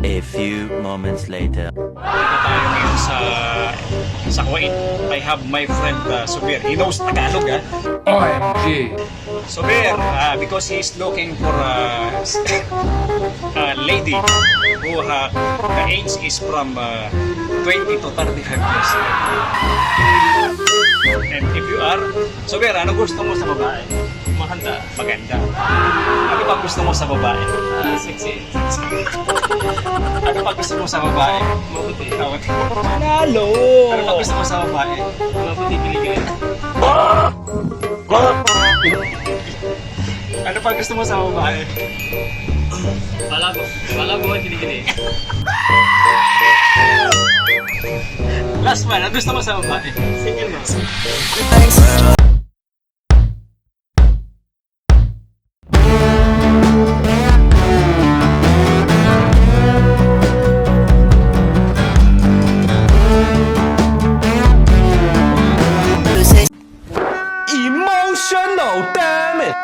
A few moments later. Dito tayo ngayon sa Kuwait. I have my friend Subir. He knows Tagalog, ha? OMG. Subir, because he's looking for a lady who the age is from 20 to 35 years. And if you are, Subir, ano gusto mo sa babae? Maganda. Maganda. Ano pa gusto mo sa babae? Sexy. Ano pa gusto mo sa babae? Mabuti. Mabuti. Panalo! Ano pa gusto mo sa babae? Mabuti kiligay. Ano pa gusto mo sa babae? Palago. Palago ang kiligay. Last one, ano gusto mo sa babae? Single mo. Emotional, damn it!